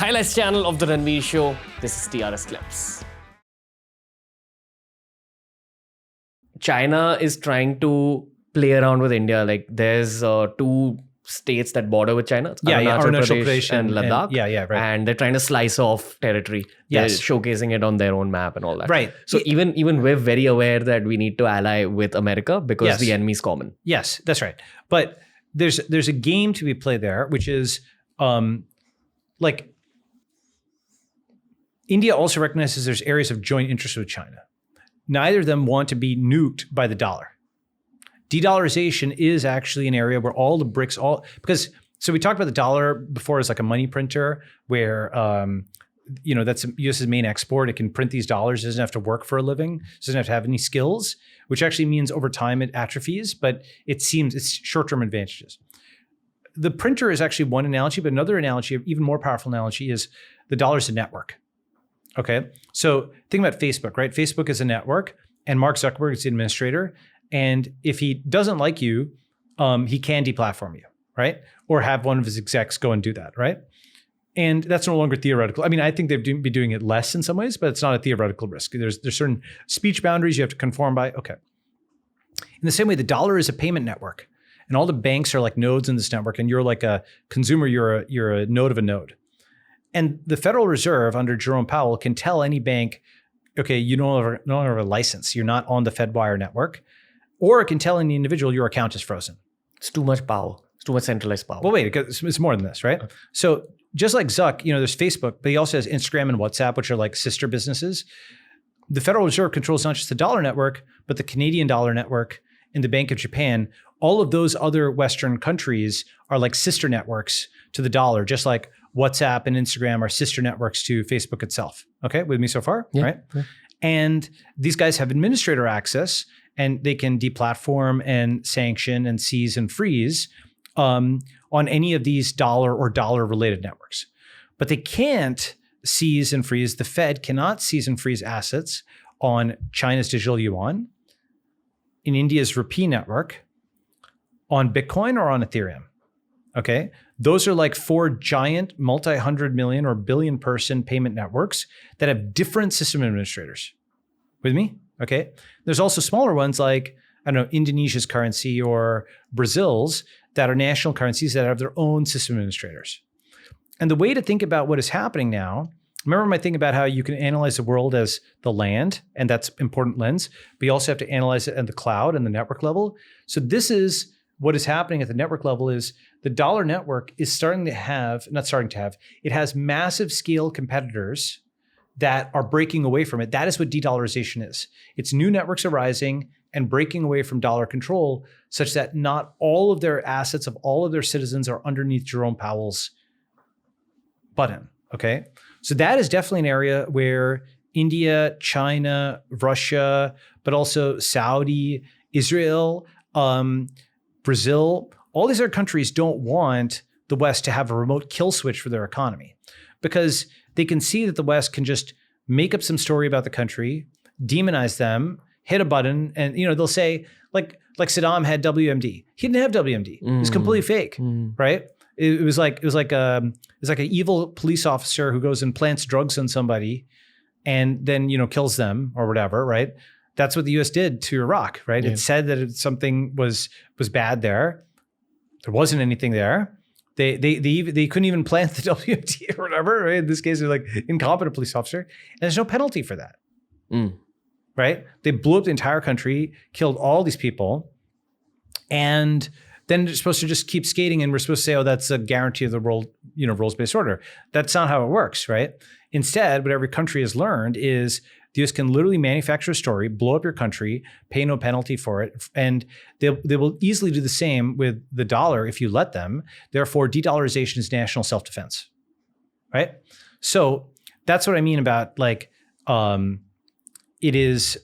highlights channel of the Ranveer Show. This is TRS Clips. China is trying to play around with India. Like there's two states that border with China. Arunachal Pradesh and Ladakh. Right. And they're trying to slice off territory. Yes. They're showcasing it on their own map and all that. Right. So even we're very aware that we need to ally with America because the enemy is common. Yes, that's right. But there's a game to be played there, which is like India also recognizes there's areas of joint interest with China. Neither of them want to be nuked by the dollar. De-dollarization is actually an area where all the BRICS, so we talked about the dollar before as like a money printer where, that's US's main export. It can print these dollars. It doesn't have to work for a living. It doesn't have any skills, which actually means over time it atrophies, but it's short-term advantages. The printer is actually one analogy, but another analogy, even more powerful analogy, is the dollar is a network. Okay, so think about Facebook, right? Facebook is a network and Mark Zuckerberg is the administrator. And if he doesn't like you, he can deplatform you, right? Or have one of his execs go and do that, right? And that's no longer theoretical. I mean, I think they'd be doing it less in some ways, but it's not a theoretical risk. There's certain speech boundaries you have to conform by. Okay. In the same way, the dollar is a payment network, and all the banks are like nodes in this network, and you're like a consumer. You're a node of a node. And the Federal Reserve under Jerome Powell can tell any bank, okay, you no longer have a license. You're not on the FedWire network. Or it can tell any individual your account is frozen. It's too much power. It's too much centralized power. Well, wait, it's more than this, right? Okay. So just like Zuck, there's Facebook, but he also has Instagram and WhatsApp, which are like sister businesses. The Federal Reserve controls not just the dollar network, but the Canadian dollar network and the Bank of Japan. All of those other Western countries are like sister networks to the dollar, just like WhatsApp and Instagram are sister networks to Facebook itself. Okay, with me so far? Yeah. Right? Yeah. And these guys have administrator access, and they can deplatform and sanction and seize and freeze on any of these dollar or dollar-related networks. But they can't seize and freeze. The Fed cannot seize and freeze assets on China's digital yuan, in India's rupee network, on Bitcoin or on Ethereum. Okay, those are like 4 giant multi-hundred million or billion person payment networks that have different system administrators. With me? Okay. There's also smaller ones like, Indonesia's currency or Brazil's that are national currencies that have their own system administrators. And the way to think about what is happening now, remember my thing about how you can analyze the world as the land, and that's important lens, but you also have to analyze it at the cloud and the network level. So this is what is happening at the network level is the dollar network is it has massive scale competitors that are breaking away from it. That is what de-dollarization is. It's new networks arising and breaking away from dollar control such that not all of their assets of all of their citizens are underneath Jerome Powell's button, okay? So that is definitely an area where India, China, Russia, but also Saudi, Israel, Brazil, all these other countries don't want the West to have a remote kill switch for their economy because they can see that the West can just make up some story about the country, demonize them, hit a button, and they'll say like Saddam had WMD. He didn't have WMD. It was completely fake, right? It was like an evil police officer who goes and plants drugs on somebody, and then kills them or whatever, right? That's what the U.S. did to Iraq, right? Yeah. It said that something was bad there. There wasn't anything there. They couldn't even plant the WMD or whatever, right? In this case, they're like incompetent police officer. And there's no penalty for that, right? They blew up the entire country, killed all these people, and then they're supposed to just keep skating, and we're supposed to say, oh, that's a guarantee of the world, rules-based order. That's not how it works, right? Instead, what every country has learned is the US can literally manufacture a story, blow up your country, pay no penalty for it, and they will easily do the same with the dollar if you let them. Therefore, de-dollarization is national self-defense, right? So that's what I mean about it is,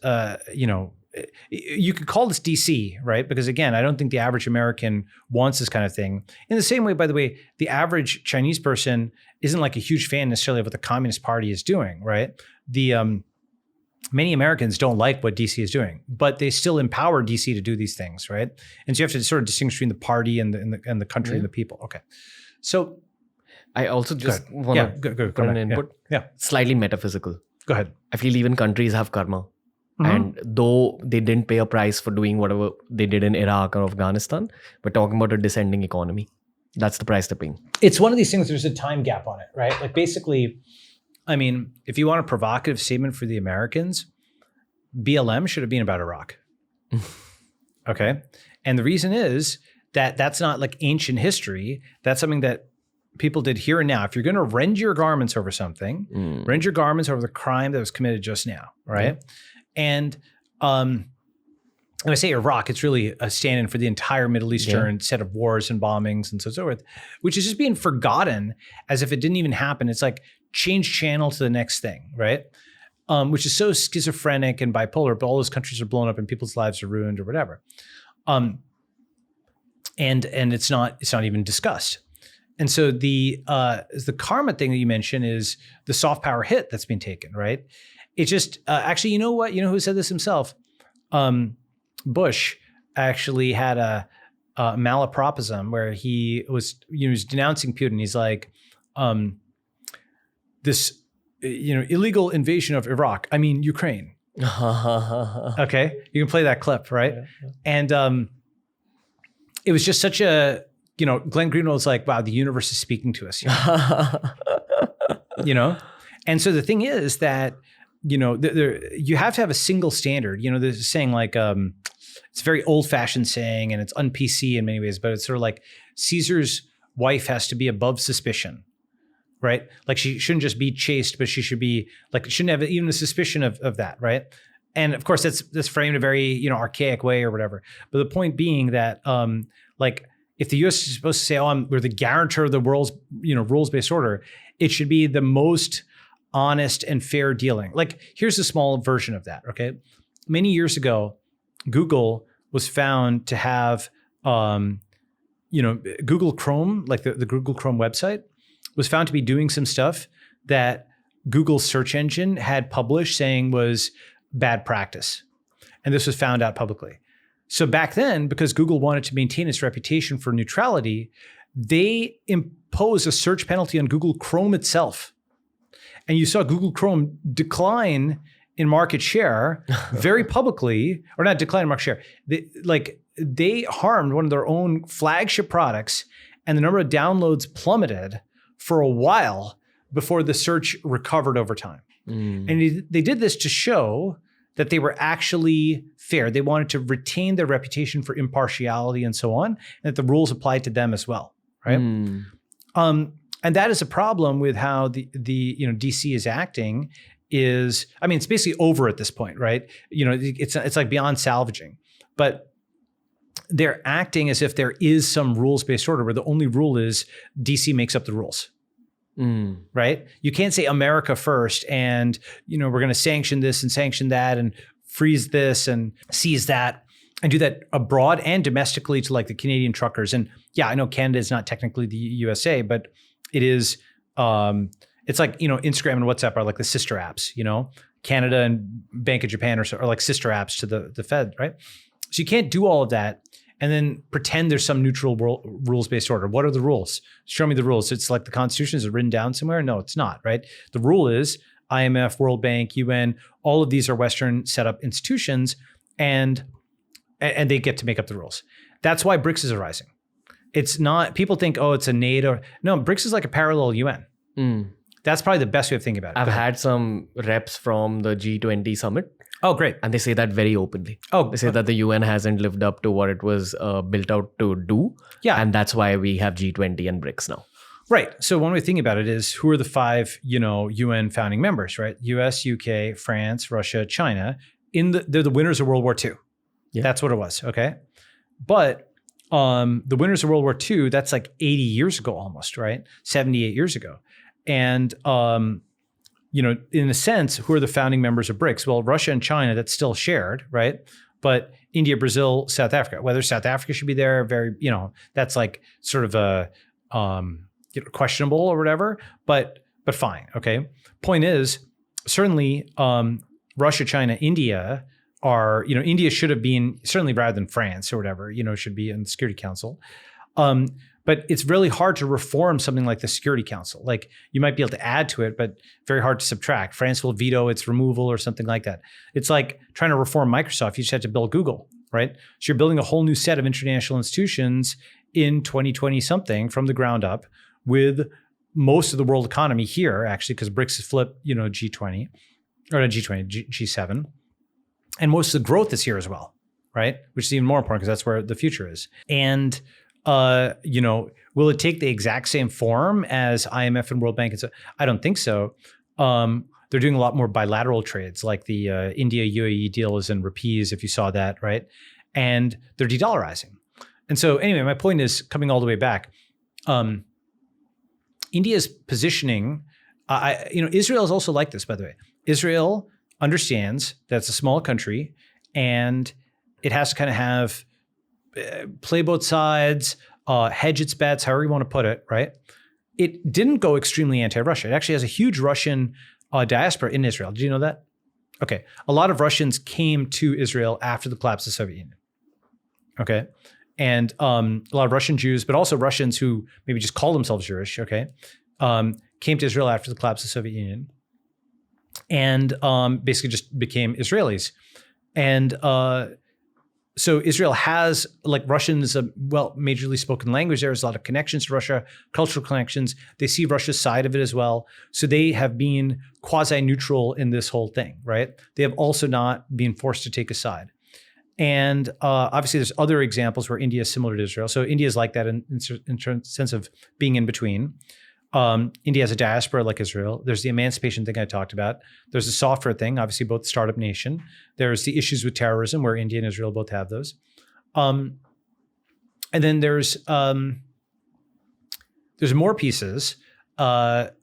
you could call this DC, right? Because again, I don't think the average American wants this kind of thing. In the same way, by the way, the average Chinese person isn't like a huge fan necessarily of what the Communist Party is doing, right? Many Americans don't like what DC is doing, but they still empower DC to do these things, right? And so you have to sort of distinguish between the party and the country and the people. Okay, so I also just want Yeah, to go put an ahead. input. Yeah. Slightly metaphysical. Go ahead. I feel even countries have karma. And though they didn't pay a price for doing whatever they did in Iraq or Afghanistan, we're talking about a descending economy. That's the price they're paying. It's one of these things, there's a time gap on it, right? Like basically, I mean, if you want a provocative statement for the Americans, BLM should have been about Iraq. Okay. And the reason is that that's not like ancient history. That's something that people did here and now. If you're going to rend your garments over something, rend your garments over the crime that was committed just now, right? Yeah. And when I say Iraq, it's really a stand-in for the entire Middle Eastern set of wars and bombings and so forth, which is just being forgotten as if it didn't even happen. It's like change channel to the next thing, right? Which is so schizophrenic and bipolar, but all those countries are blown up and people's lives are ruined or whatever. And it's not even discussed. And so the karma thing that you mentioned is the soft power hit that's been taken, right? It's just actually, you know what? You know who said this himself? Bush actually had a malapropism where he was denouncing Putin. He's like, this illegal invasion of Iraq. I mean Ukraine. Okay, you can play that clip, right? Yeah. And it was just such a Glenn Greenwald was like, wow, the universe is speaking to us. And so the thing is that you have to have a single standard. There's a saying like it's a very old-fashioned saying, and it's un-PC in many ways, but it's sort of like Caesar's wife has to be above suspicion, right? Like she shouldn't just be chaste, but she should be like, shouldn't have even a suspicion of that, right? And of course, that's framed a very archaic way or whatever. But the point being that like if the U.S. is supposed to say, we're the guarantor of the world's rules-based order, it should be the most honest and fair dealing. Like here's a small version of that. Okay, many years ago, Google was found to have, Google Chrome, like the Google Chrome website, was found to be doing some stuff that Google's search engine had published saying was bad practice, and this was found out publicly. So back then, because Google wanted to maintain its reputation for neutrality, they imposed a search penalty on Google Chrome itself. And you saw Google Chrome decline in market share very publicly, or not decline in market share. They harmed one of their own flagship products, and the number of downloads plummeted for a while before the search recovered over time. And they did this to show that they were actually fair. They wanted to retain their reputation for impartiality and so on, and that the rules applied to them as well, right? And that is a problem with how the DC is acting. It's basically over at this point, right? It's like beyond salvaging, but they're acting as if there is some rules-based order where the only rule is DC makes up the rules. Right? You can't say America first and, we're going to sanction this and sanction that and freeze this and seize that and do that abroad and domestically to like the Canadian truckers. And yeah, I know Canada is not technically the USA, but it is, it's like, Instagram and WhatsApp are like the sister apps, Canada and Bank of Japan are like sister apps to the Fed, right? So you can't do all of that and then pretend there's some neutral rules-based order. What are the rules? Show me the rules. It's like the Constitution. Is it written down somewhere? No, it's not, right? The rule is IMF, World Bank, UN, all of these are Western set up institutions and they get to make up the rules. That's why BRICS is arising. It's not, people think, it's a NATO. No, BRICS is like a parallel UN. That's probably the best way of thinking about it. I've had some reps from the G20 summit. Oh, great. And they say that very openly. They say that the UN hasn't lived up to what it was built out to do. Yeah. And that's why we have G20 and BRICS now. Right. So one way of thinking about it is who are the 5, UN founding members, right? US, UK, France, Russia, China. They're the winners of World War II. Yeah. That's what it was. Okay. But the winners of World War II, that's like 80 years ago almost, right? 78 years ago. And, in a sense, who are the founding members of BRICS? Well, Russia and China, that's still shared, right? But India, Brazil, South Africa, whether South Africa should be there, that's like sort of a questionable or whatever, but fine, okay? Point is, certainly Russia, China, India are, India should have been, certainly rather than France or whatever, should be in the Security Council. But But it's really hard to reform something like the Security Council. Like you might be able to add to it, but very hard to subtract. France will veto its removal or something like that. It's like trying to reform Microsoft. You just have to build Google, right? So you're building a whole new set of international institutions in 2020 something from the ground up with most of the world economy here, actually, because BRICS has flipped, G20 or not G20, G7. And most of the growth is here as well, right? Which is even more important because that's where the future is. And will it take the exact same form as IMF and World Bank? I don't think so. They're doing a lot more bilateral trades, like the India-UAE deal is in rupees, if you saw that, right? And they're de-dollarizing. And so anyway, my point is coming all the way back. India's positioning, Israel is also like this, by the way. Israel understands that it's a small country and it has to kind of have play both sides, hedge its bets, however you want to put it, right? It didn't go extremely anti-Russia. It actually has a huge Russian diaspora in Israel. Did you know that? Okay. A lot of Russians came to Israel after the collapse of the Soviet Union. Okay. And a lot of Russian Jews, but also Russians who maybe just call themselves Jewish, okay, came to Israel after the collapse of the Soviet Union and basically just became Israelis. And so Israel has, like Russian is a majorly spoken language. There's a lot of connections to Russia, cultural connections. They see Russia's side of it as well. So they have been quasi-neutral in this whole thing, right? They have also not been forced to take a side. And obviously there's other examples where India is similar to Israel. So India is like that in sense of being in between. India has a diaspora like Israel. There's the emancipation thing I talked about. There's the software thing, obviously both startup nation. There's the issues with terrorism where India and Israel both have those. And then there's more pieces, but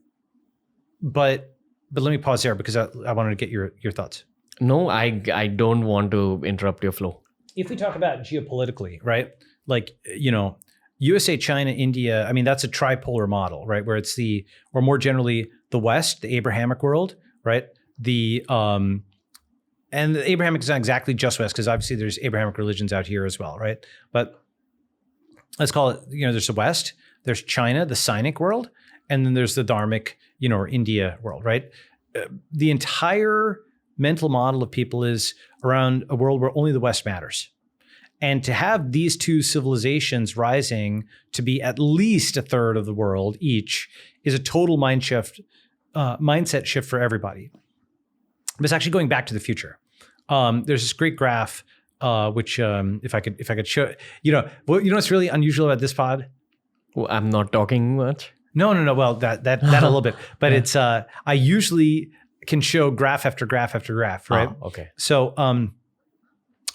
let me pause there because I wanted to get your thoughts. No, I don't want to interrupt your flow. If we talk about geopolitically, right? Like, USA, China, India, I mean, that's a tripolar model, right? Where it's or more generally the West, the Abrahamic world, right? And the Abrahamic is not exactly just West because obviously there's Abrahamic religions out here as well, right? But let's call it, there's the West, there's China, the Sinic world, and then there's the Dharmic, or India world, right? The entire mental model of people is around a world where only the West matters. And to have these two civilizations rising to be at least a third of the world each is a total mindset shift for everybody. But it's actually going back to the future. There's this great graph, which if I could show, what's really unusual about this pod? Well, I'm not talking much. No. Well, that a little bit, but yeah. It's I usually can show graph after graph after graph, right? Oh, okay. So,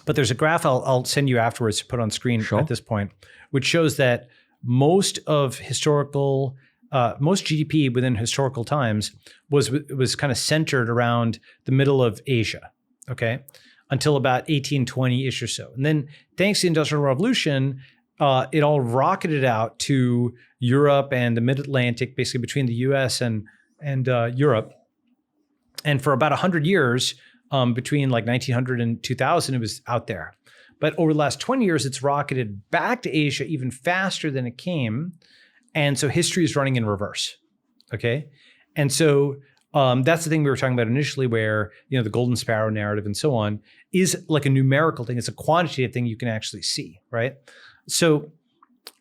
but there's a graph I'll send you afterwards to put on screen at this point, which shows that most GDP within historical times was kind of centered around the middle of Asia, okay, until about 1820-ish or so. And then thanks to the Industrial Revolution, it all rocketed out to Europe and the Mid-Atlantic, basically between the US and Europe. And for about 100 years, between like 1900 and 2000, it was out there. But over the last 20 years, it's rocketed back to Asia even faster than it came. And so history is running in reverse, okay? And so that's the thing we were talking about initially where, the golden sparrow narrative and so on is like a numerical thing. It's a quantitative thing you can actually see, right? So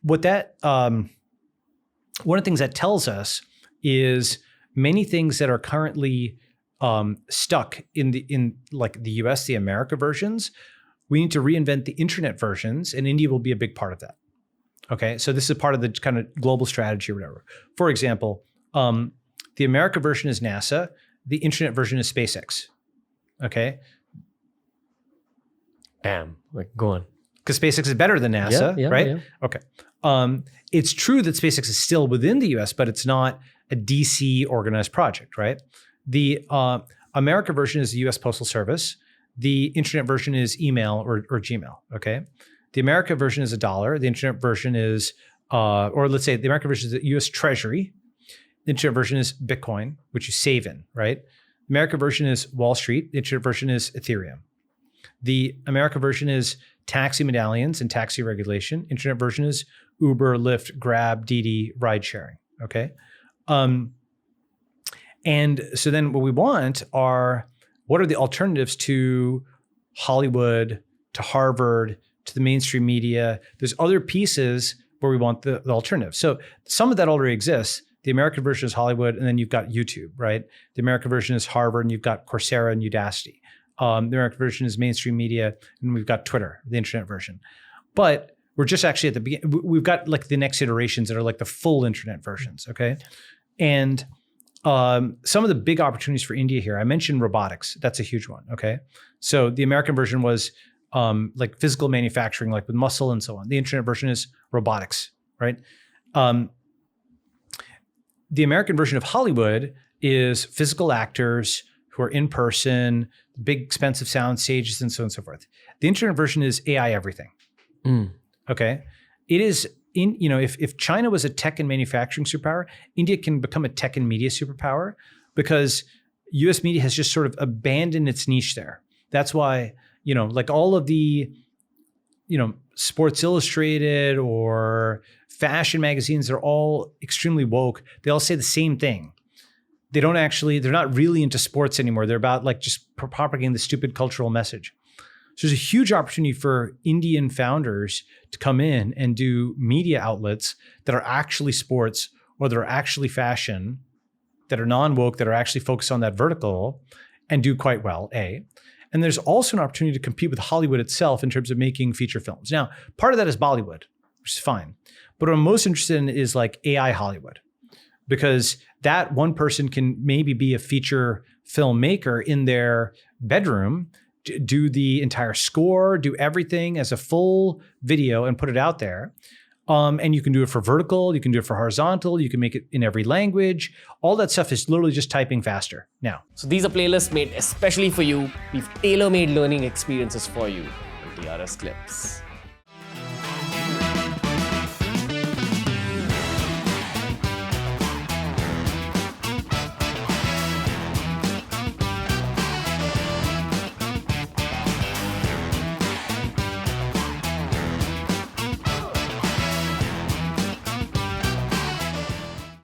what that, one of the things that tells us is many things that are currently stuck in like the US, the America versions, we need to reinvent the internet versions, and India will be a big part of that. Okay, so this is part of the kind of global strategy or whatever. For example, the America version is NASA, the internet version is SpaceX. Okay. Damn, like go on. Because SpaceX is better than NASA, right? Yeah. Okay. It's true that SpaceX is still within the US, but it's not a DC organized project, right? The America version is the US Postal Service. The internet version is email or Gmail, okay? The America version is $1. The internet version is, or let's say the American version is the US Treasury. The internet version is Bitcoin, which you save in, right? The America version is Wall Street. The internet version is Ethereum. The America version is taxi medallions and taxi regulation. Internet version is Uber, Lyft, Grab, Didi, ride sharing. Okay. And so then what we want are, what are the alternatives to Hollywood, to Harvard, to the mainstream media? There's other pieces where we want the alternative. So some of that already exists. The American version is Hollywood, and then you've got YouTube, right? The American version is Harvard, and you've got Coursera and Udacity. The American version is mainstream media, and we've got Twitter, the internet version. But we're just actually at the beginning. We've got like the next iterations that are like the full internet versions, okay? And some of the big opportunities for India here, I mentioned robotics. That's a huge one, okay? So the American version was like physical manufacturing, like with muscle and so on. The internet version is robotics, right? The American version of Hollywood is physical actors who are in person, big expensive sound stages, and so on and so forth. The internet version is AI everything. Okay. It is if China was a tech and manufacturing superpower, India can become a tech and media superpower because US media has just sort of abandoned its niche there. That's why, like all of the, Sports Illustrated or fashion magazines, they're all extremely woke. They all say the same thing. They're not really into sports anymore. They're about like just propagating the stupid cultural message. So there's a huge opportunity for Indian founders to come in and do media outlets that are actually sports or that are actually fashion, that are non-woke, that are actually focused on that vertical and do quite well, A. And there's also an opportunity to compete with Hollywood itself in terms of making feature films. Now, part of that is Bollywood, which is fine. But what I'm most interested in is like AI Hollywood, because that one person can maybe be a feature filmmaker in their bedroom, do the entire score, do everything as a full video and put it out there. And you can do it for vertical, you can do it for horizontal, you can make it in every language. All that stuff is literally just typing faster now. So these are playlists made especially for you. We've tailor-made learning experiences for you on TRS Clips.